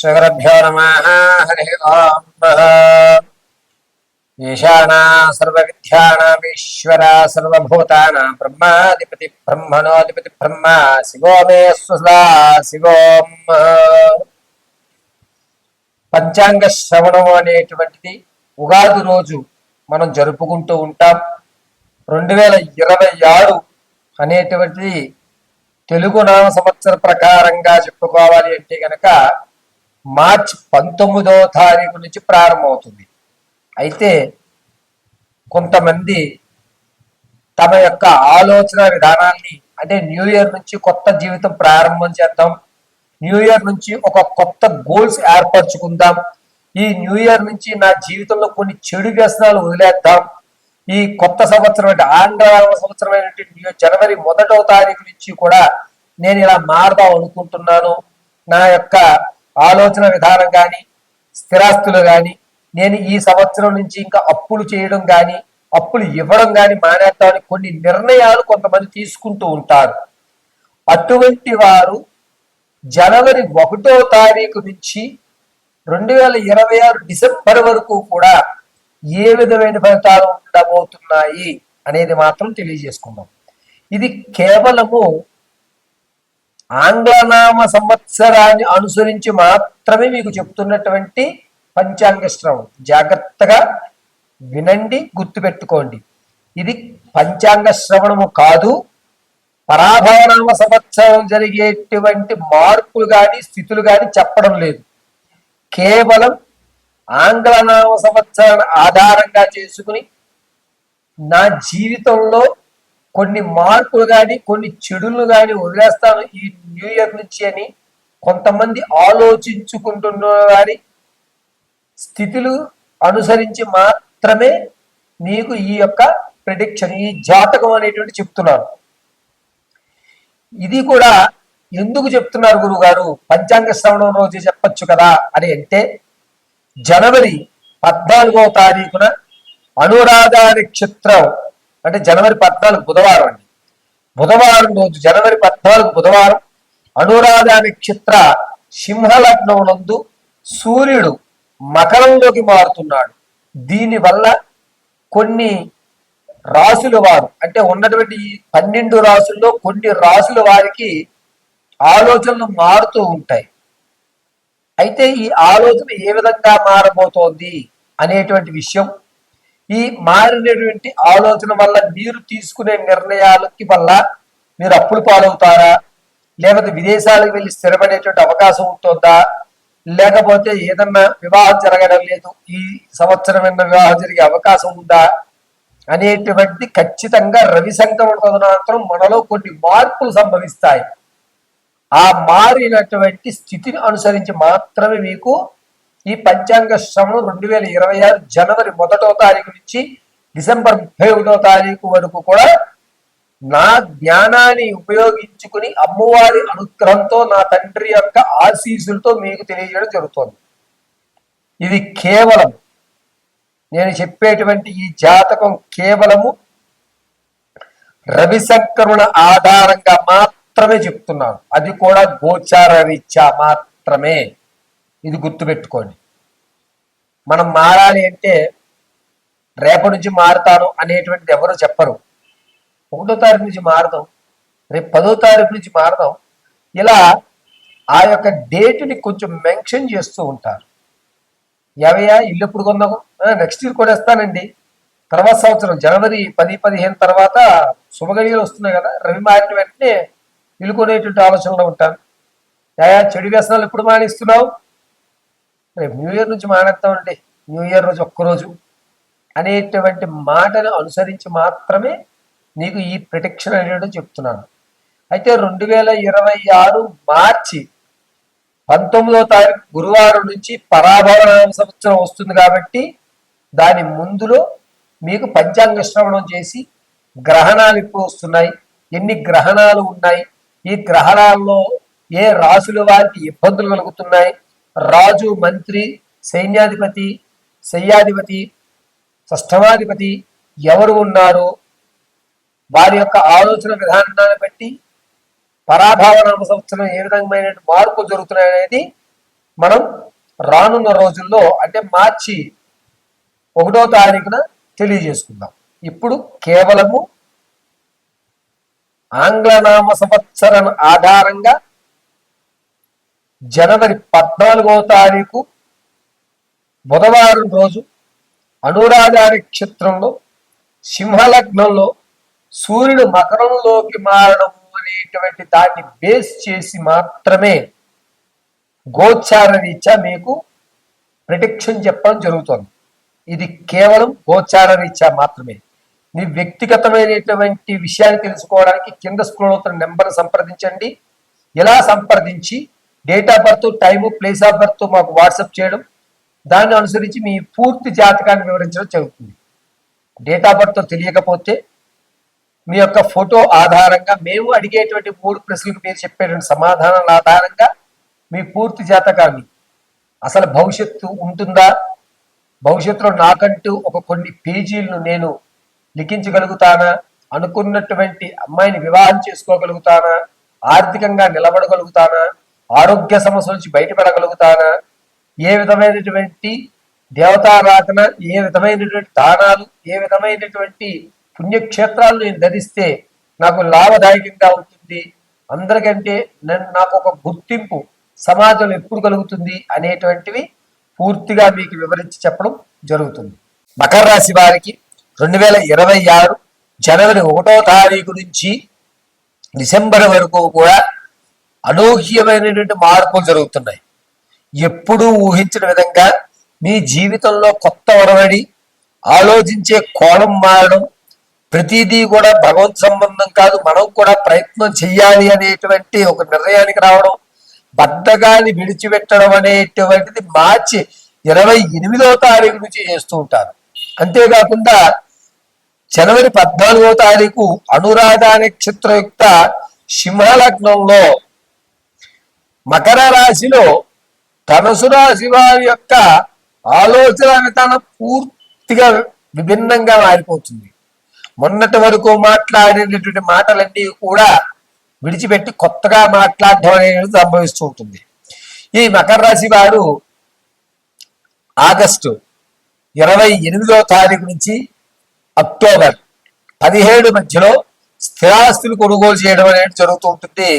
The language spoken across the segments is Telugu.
శ్రీగురుభ్యో నమః. హరి ఓం. ఈశానా సర్వవిద్యానామీశ్వర సర్వభూతానాం బ్రహ్మాధిపతి బ్రహ్మణోధిపతి బ్రహ్మ శివో మే స్వదా శివోం. పంచాంగ శ్రవణం అనేటువంటిది ఉగాది రోజు మనం జరుపుకుంటూ ఉంటాం. 2026 అనేటువంటిది తెలుగు నామ సంవత్సర ప్రకారంగా చెప్పుకోవాలి అంటే కనుక మార్చి 19వ తారీఖు నుంచి ప్రారంభమవుతుంది. అయితే కొంతమంది తమ యొక్క ఆలోచన విధానాన్ని అంటే న్యూ ఇయర్ నుంచి కొత్త జీవితం ప్రారంభం చేద్దాం, న్యూ ఇయర్ నుంచి ఒక కొత్త గోల్స్ ఏర్పరచుకుందాం, ఈ న్యూ ఇయర్ నుంచి నా జీవితంలో కొన్ని చెడు వ్యసనాలు వదిలేద్దాం, ఈ కొత్త సంవత్సరం అంటే ఆంగ్ల సంవత్సరమైనటువంటి జనవరి 1వ తారీఖు నుంచి కూడా నేను ఇలా మారదాం అనుకుంటున్నాను, నా యొక్క ఆలోచన విధానం కానీ స్థిరాస్తులు కానీ నేను ఈ సంవత్సరం నుంచి ఇంకా అప్పులు చేయడం కానీ అప్పులు ఇవ్వడం కానీ మానేద్దామని కొన్ని నిర్ణయాలు కొంతమంది తీసుకుంటూ ఉంటారు. అటువంటి వారు జనవరి 1వ తారీఖు నుంచి 2026 డిసెంబర్ వరకు కూడా ఏ విధమైన ఫలితాలు ఉండబోతున్నాయి అనేది మాత్రం తెలియజేసుకుందాం. ఇది కేవలము ఆంగ్లనామ సంవత్సరాన్ని అనుసరించి మాత్రమే మీకు చెప్తున్నటువంటి పంచాంగ శ్రవణం. జాగ్రత్తగా వినండి, గుర్తుపెట్టుకోండి. ఇది పంచాంగ శ్రవణము కాదు. పరాభవనామ సంవత్సరం జరిగేటువంటి మార్పులు కానీ స్థితులు కానీ చెప్పడం లేదు. కేవలం ఆంగ్లనామ సంవత్సరాన్ని ఆధారంగా చేసుకుని నా జీవితంలో కొన్ని మార్పులు కానీ కొన్ని చెడులు కానీ వదిలేస్తాను ఈ న్యూ ఇయర్ నుంచి అని కొంతమంది ఆలోచించుకుంటున్న వారి స్థితులు అనుసరించి మాత్రమే నీకు ఈ యొక్క ప్రెడిక్షన్, ఈ జాతకం అనేటువంటి చెప్తున్నారు. ఇది కూడా ఎందుకు చెప్తున్నారు గురుగారు, పంచాంగ శ్రవణం రోజు చెప్పచ్చు కదా అని అంటే, జనవరి 14వ తారీఖున అనురాధ నక్షత్రం అంటే జనవరి 14 బుధవారం అండి. బుధవారం రోజు జనవరి 14 బుధవారం అనురాధ నక్షత్ర సింహలగ్నం నందు సూర్యుడు మకరంలోకి మారుతున్నాడు. దీనివల్ల కొన్ని రాసుల వారు అంటే ఉన్నటువంటి 12 రాసుల్లో కొన్ని రాసుల వారికి ఆలోచనలు మారుతూ ఉంటాయి. అయితే ఈ ఆలోచన ఏ విధంగా మారబోతోంది అనేటువంటి విషయం, ఈ మారినటువంటి ఆలోచన వల్ల మీరు తీసుకునే నిర్ణయాలకి వల్ల మీరు అప్పులు పాలవుతారా, లేకపోతే విదేశాలకు వెళ్ళి స్థిరపడేటువంటి అవకాశం ఉంటుందా, లేకపోతే ఏదన్నా వివాహం జరగడం లేదు ఈ సంవత్సరం వివాహం జరిగే అవకాశం ఉందా అనేటువంటి ఖచ్చితంగా రవి సంక్రమణ తదనంతరం మనలో కొన్ని మార్పులు సంభవిస్తాయి. ఆ మారినటువంటి స్థితిని అనుసరించి మాత్రమే మీకు ఈ పంచాంగ శ్రవణం 2026 జనవరి 1వ తారీఖు నుంచి డిసెంబర్ 31వ తారీఖు వరకు కూడా నా జ్ఞానాన్ని ఉపయోగించుకుని అమ్మవారి అనుగ్రహంతో నా తండ్రి యొక్క ఆశీస్సులతో మీకు తెలియజేయడం జరుగుతుంది. ఇది కేవలం నేను చెప్పేటువంటి ఈ జాతకం కేవలము రవి సంక్రమణ ఆధారంగా మాత్రమే చెప్తున్నాను. అది కూడా గోచార రీత్యా మాత్రమే. ఇది గుర్తుపెట్టుకోండి. మనం మారాలి అంటే రేపటి నుంచి మారుతాను అనేటువంటిది ఎవరు చెప్పరు. 1వ తారీఖు నుంచి మారదాం, రేపు 10వ తారీఖు నుంచి మారదాం, ఇలా ఆ యొక్క డేట్ని కొంచెం మెన్షన్ చేస్తూ ఉంటారు. ఏవయ్యా ఇల్లు ఎప్పుడు కొందాము, నెక్స్ట్ ఇయర్ కూడా ఇస్తానండి, తర్వాత సంవత్సరం జనవరి 10-15 తర్వాత శుభగడియలు వస్తున్నాయి కదా, రవి మారిన వెంటనే ఇల్లు కొనేటువంటి ఆలోచనలో ఉంటాను. యా చెడు వ్యసనాలు ఎప్పుడు మానేస్తున్నావు, రేపు న్యూ ఇయర్ నుంచి మానేస్తామండి, న్యూ ఇయర్ రోజు ఒక్కరోజు అనేటువంటి మాటను అనుసరించి మాత్రమే నీకు ఈ ప్రిడిక్షన్ అనేది చెప్తున్నాను. అయితే 2026 మార్చి 19వ తారీఖు గురువారం నుంచి పరాభవనామ సంవత్సరం వస్తుంది కాబట్టి దాని ముందులో మీకు పంచాంగ శ్రవణం చేసి గ్రహణాలు ఇప్పుడు వస్తున్నాయి, ఎన్ని గ్రహణాలు ఉన్నాయి, ఈ గ్రహణాల్లో ఏ రాసుల వారికి ఇబ్బందులు కలుగుతున్నాయి, రాజు మంత్రి సైన్యాధిపతి శయ్యాధిపతి షష్ఠమాధిపతి ఎవరు ఉన్నారు, వారి యొక్క ఆలోచన విధానాన్ని బట్టి పరాభవనామ సంవత్సరం ఏ విధమైన మార్పు జరుగుతున్నాయి అనేది మనం రానున్న రోజుల్లో అంటే మార్చి 1వ తారీఖున తెలియజేసుకుందాం. ఇప్పుడు కేవలము ఆంగ్లనామ సంవత్సరం ఆధారంగా జనవరి 14వ తారీఖు బుధవారం రోజు అనురాధ నక్షత్రంలో సింహలగ్నంలో సూర్యుడు మకరంలోకి మారడం అనేటువంటి దాన్ని బేస్ చేసి మాత్రమే గోచార రీత్యా మీకు ప్రిడిక్షన్ చెప్పడం జరుగుతుంది. ఇది కేవలం గోచార రీత్యా మాత్రమే. మీ వ్యక్తిగతమైనటువంటి విషయాన్ని తెలుసుకోవడానికి కింద స్క్రోల్ అవుతున్న నెంబర్ సంప్రదించండి. ఇలా సంప్రదించి date of birth, time, place of birth మాకు వాట్సాప్ చేయడం, దాన్ని అనుసరించి మీ పూర్తి జాతకాన్ని వివరించడం జరుగుతుంది. డేట్ ఆఫ్ బర్త్ తెలియకపోతే మీ యొక్క ఫోటో ఆధారంగా మేము అడిగేటువంటి 3 ప్రశ్నలకు మీరు చెప్పేటువంటి సమాధానాల ఆధారంగా మీ పూర్తి జాతకాన్ని, అసలు భవిష్యత్తు ఉంటుందా, భవిష్యత్తులో నాకంటూ కొన్ని పేజీలను నేను లిఖించగలుగుతానా, అనుకున్నటువంటి అమ్మాయిని వివాహం చేసుకోగలుగుతానా, ఆర్థికంగా నిలబడగలుగుతానా, ఆరోగ్య సమస్యల నుంచి బయటపడగలుగుతానా, ఏ విధమైనటువంటి దేవతారాధన, ఏ విధమైనటువంటి దానాలు, ఏ విధమైనటువంటి పుణ్యక్షేత్రాలు నేను ధరిస్తే నాకు లాభదాయకంగా ఉంటుంది, అందరికంటే నాకు ఒక గుర్తింపు సమాజం ఎప్పుడు కలుగుతుంది అనేటువంటివి పూర్తిగా మీకు వివరించి చెప్పడం జరుగుతుంది. మకర రాశి వారికి 2026 జనవరి 1వ తారీఖు నుంచి డిసెంబర్ వరకు కూడా అనూహ్యమైనటువంటి మార్పులు జరుగుతున్నాయి. ఎప్పుడూ ఊహించిన విధంగా మీ జీవితంలో కొత్త ఒరవడి, ఆలోచించే కోణం మారడం, ప్రతిదీ కూడా భగవంత్ సంబంధం కాదు, మనం కూడా ప్రయత్నం చెయ్యాలి అనేటువంటి ఒక నిర్ణయానికి రావడం, బద్ధకాన్ని విడిచిపెట్టడం అనేటువంటిది మార్చి 28వ తారీఖు నుంచి చేస్తూ ఉంటారు. అంతేకాకుండా జనవరి 14వ తారీఖు అనురాధ నక్షత్రయుక్త సింహలగ్నంలో మకర రాశిలో ధనుసు రాశి వారి యొక్క ఆలోచన విధానం పూర్తిగా విభిన్నంగా మారిపోతుంది. మొన్నటి వరకు మాట్లాడేటటువంటి మాటలన్నీ కూడా విడిచిపెట్టి కొత్తగా మాట్లాడడం అనేది సంభవిస్తూ ఉంటుంది. ఈ మకర రాశి వారు ఆగస్టు 28వ తారీఖు నుంచి అక్టోబర్ 17 మధ్యలో స్థిరాస్తులు కొనుగోలు చేయడం అనేది జరుగుతూ ఉంటుంది.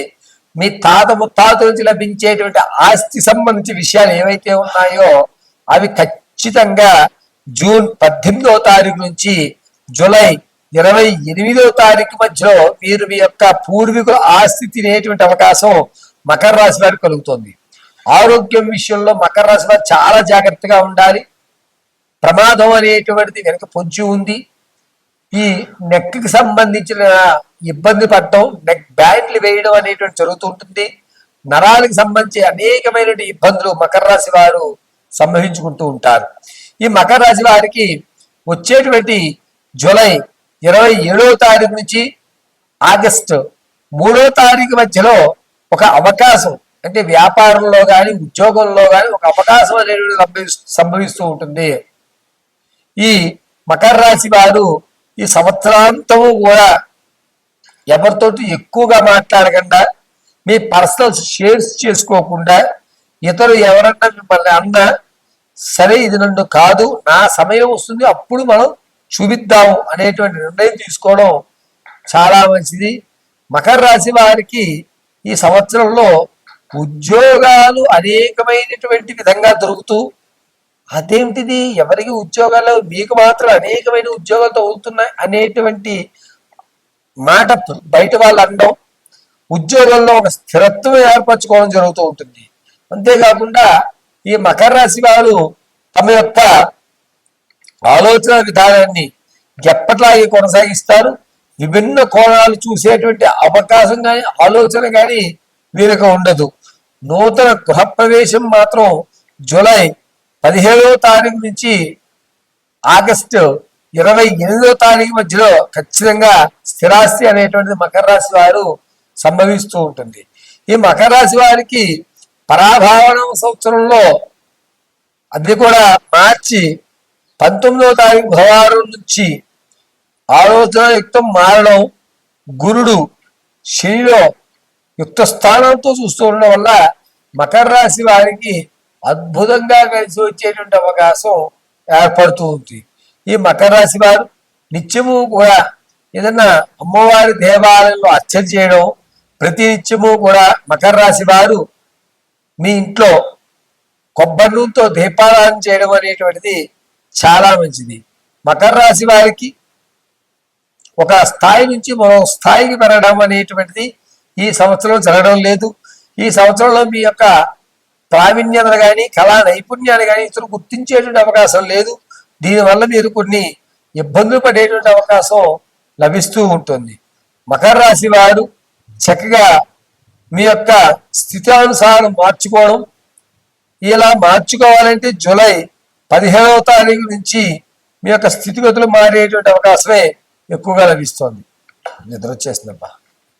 మీ తాత ముత్తాతల నుంచి లభించేటువంటి ఆస్తి సంబంధించి విషయాలు ఏవైతే ఉన్నాయో అవి ఖచ్చితంగా జూన్ 18వ తారీఖు నుంచి జూలై 28వ తారీఖు మధ్యలో మీరు మీ యొక్క పూర్వీకుల ఆస్తి తినేటువంటి అవకాశం మకర రాశి వారికి కలుగుతుంది. ఆరోగ్యం విషయంలో మకర రాశి వారు చాలా జాగ్రత్తగా ఉండాలి. ప్రమాదం అనేటువంటిది వెనక పొంచి ఉంది. ఈ నెక్కి సంబంధించిన ఇబ్బంది పడటం, నెక్ బ్యాండ్లు వేయడం అనేటువంటి జరుగుతూ ఉంటుంది. నరాలకు సంబంధించి అనేకమైన ఇబ్బందులు మకర రాశి వారు సంభవించుకుంటూ ఉంటారు. ఈ మకర రాశి వారికి వచ్చేటువంటి జూలై 27వ తారీఖు నుంచి ఆగస్టు 3వ తారీఖు మధ్యలో ఒక అవకాశం, అంటే వ్యాపారంలో కానీ ఉద్యోగంలో కానీ ఒక అవకాశం అనేది సంభవిస్తూ ఉంటుంది. ఈ మకర రాశి వారు ఈ సంవత్సరాంతము కూడా ఎవరితోటి ఎక్కువగా మాట్లాడకుండా, మీ పర్సనల్ షేర్స్ చేసుకోకుండా, ఇతరులు ఎవరన్నా మిమ్మల్ని అన్నా సరే ఇది నన్ను కాదు, నా సమయం వస్తుంది అప్పుడు మనం చూపిద్దాము అనేటువంటి నిర్ణయం తీసుకోవడం చాలా మంచిది. మకర రాశి వారికి ఈ సంవత్సరంలో ఉద్యోగాలు అనేకమైనటువంటి విధంగా దొరుకుతూ, అదేమిటిది ఎవరికి ఉద్యోగాలు మీకు మాత్రం అనేకమైన ఉద్యోగాలు తగులుతున్నాయి అనేటువంటి మాట బయట వాళ్ళు అనడం, ఉద్యోగంలో ఒక స్థిరత్వం ఏర్పరచుకోవడం జరుగుతూ ఉంటుంది. అంతేకాకుండా ఈ మకర రాశి వారు తమ యొక్క ఆలోచన విధానాన్ని ఎప్పట్లాగే కొనసాగిస్తారు. విభిన్న కోణాలు చూసేటువంటి అవకాశం కానీ ఆలోచన కానీ వీరికి ఉండదు. నూతన గృహప్రవేశం మాత్రం జూలై 17వ తారీఖు నుంచి ఆగస్టు 28వ తారీఖు మధ్యలో ఖచ్చితంగా స్థిరాస్తి అనేటువంటిది మకర రాశి వారు సంభవిస్తూ ఉంటుంది. ఈ మకర రాశి వారికి పరాభావన సంవత్సరంలో, అది కూడా మార్చి 19వ తారీఖు బుధవారం నుంచి ఆలోచన యుక్తం మారడం, గురుడు శనిలో యుక్త స్థానంతో చూస్తూ ఉండడం వల్ల మకర రాశి వారికి అద్భుతంగా కలిసి వచ్చేటువంటి అవకాశం ఏర్పడుతూ ఉంది. ఈ మకర రాశి వారు నిత్యము కూడా ఏదన్నా అమ్మవారి దేవాలయంలో అర్చన చేయడం, ప్రతి నిత్యము కూడా మకర రాశి వారు మీ ఇంట్లో కొబ్బరి నూనెతో దీపారాధన చేయడం అనేటువంటిది చాలా మంచిది. మకర రాశి వారికి ఒక స్థాయి నుంచి మరో స్థాయికి పెరగడం అనేటువంటిది ఈ సంవత్సరం జరగడం లేదు. ఈ సంవత్సరంలో మీ యొక్క ప్రావీణ్యతను కానీ కళా నైపుణ్యాన్ని కానీ ఇతరులు గుర్తించేటువంటి అవకాశం లేదు. దీనివల్ల మీరు కొన్ని ఇబ్బందులు పడేటువంటి అవకాశం లభిస్తూ ఉంటుంది. మకర రాశి వారు చక్కగా మీ యొక్క స్థితానుసారం మార్చుకోవడం, ఇలా మార్చుకోవాలంటే జూలై 15వ తారీఖు నుంచి మీ యొక్క స్థితిగతులు మారేటువంటి అవకాశమే ఎక్కువగా లభిస్తోంది. నిద్ర వచ్చేసిందబ్బా.